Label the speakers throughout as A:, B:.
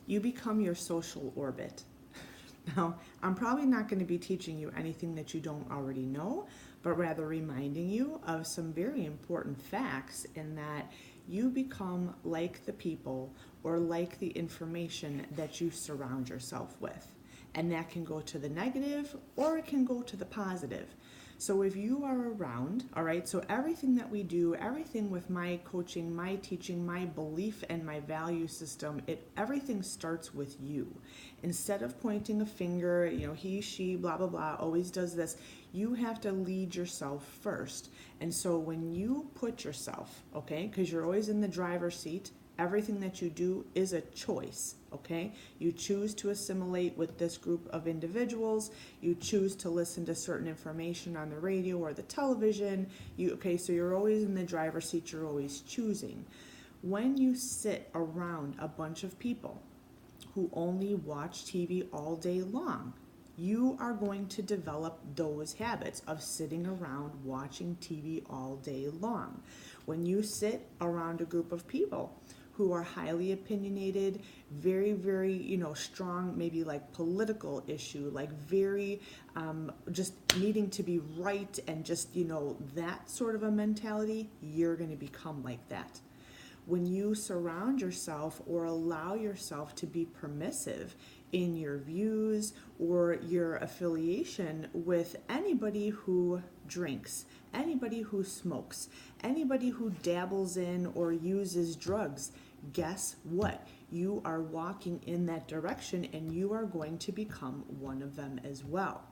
A: You become your social orbit. Now, I'm probably not going to be teaching you anything that you don't already know, but rather reminding you of some very important facts in that you become like the people or like the information that you surround yourself with. And that can go to the negative or it can go to the positive. So if you are around, all right, so everything that we do, everything with my coaching, my teaching, my belief and my value system, everything starts with you. Instead of pointing a finger, he, she, blah, blah, blah, always does this, you have to lead yourself first. And so when you put yourself, okay, because you're always in the driver's seat, everything that you do is a choice, okay? You choose to assimilate with this group of individuals. You choose to listen to certain information on the radio or the television. So you're always in the driver's seat. You're always choosing. When you sit around a bunch of people who only watch TV all day long, you are going to develop those habits of sitting around watching TV all day long. When you sit around a group of people who are highly opinionated, very, very, strong, maybe like political issue, like very just needing to be right and just, that sort of a mentality, you're going to become like that. When you surround yourself or allow yourself to be permissive in your views or your affiliation with anybody who drinks, anybody who smokes, anybody who dabbles in or uses drugs, guess what? You are walking in that direction and you are going to become one of them as well.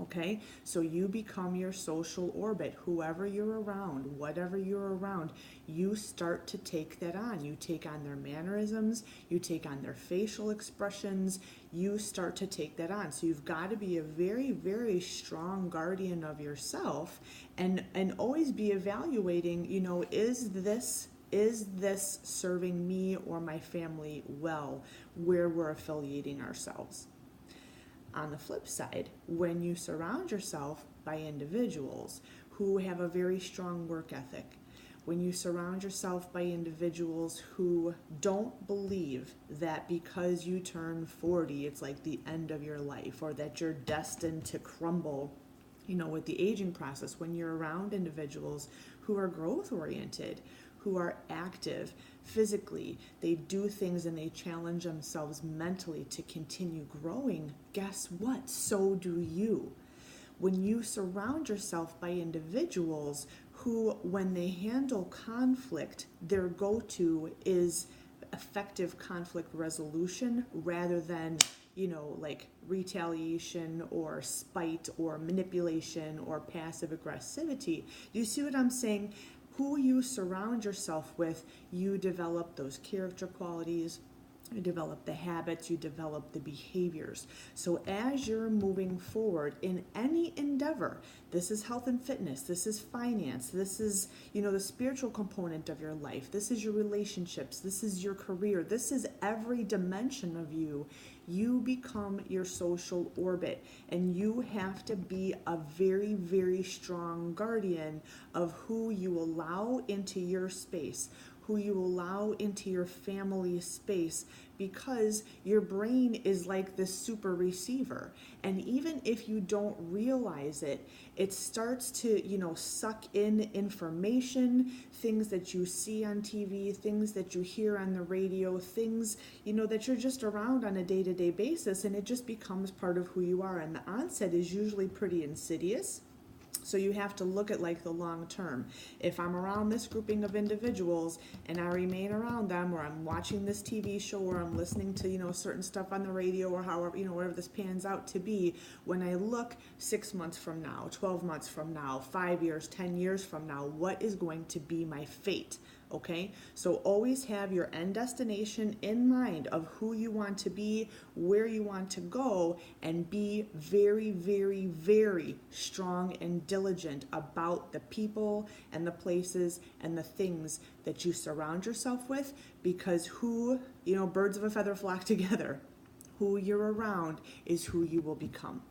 A: Okay, so you become your social orbit. Whoever you're around, whatever you're around, you start to take that on. You take on their mannerisms, you take on their facial expressions, you start to take that on. So you've got to be a very, very strong guardian of yourself and always be evaluating, is this serving me or my family well where we're affiliating ourselves? On the flip side, when you surround yourself by individuals who have a very strong work ethic, when you surround yourself by individuals who don't believe that because you turn 40, it's like the end of your life or that you're destined to crumble, with the aging process, when you're around individuals who are growth oriented, who are active physically, they do things and they challenge themselves mentally to continue growing, guess what? So do you. When you surround yourself by individuals who, when they handle conflict, their go-to is effective conflict resolution rather than like retaliation or spite or manipulation or passive aggressivity. Do you see what I'm saying? Who you surround yourself with, you develop those character qualities, you develop the habits, you develop the behaviors. So as you're moving forward in any endeavor, this is health and fitness, this is finance, this is, the spiritual component of your life, this is your relationships, this is your career, this is every dimension of you. You become your social orbit and you have to be a very, very strong guardian of who you allow into your space, who you allow into your family space, because your brain is like this super receiver. And even if you don't realize it, it starts to, suck in information, things that you see on TV, things that you hear on the radio, things, that you're just around on a day-to-day basis, and it just becomes part of who you are. And the onset is usually pretty insidious. So you have to look at like the long term. If I'm around this grouping of individuals and I remain around them, or I'm watching this TV show, or I'm listening to, certain stuff on the radio, or however, whatever this pans out to be, when I look 6 months from now, 12 months from now, 5 years, 10 years from now, what is going to be my fate? Okay, so always have your end destination in mind of who you want to be, where you want to go, and be very, very, very strong and diligent about the people and the places and the things that you surround yourself with, because birds of a feather flock together. Who you're around is who you will become.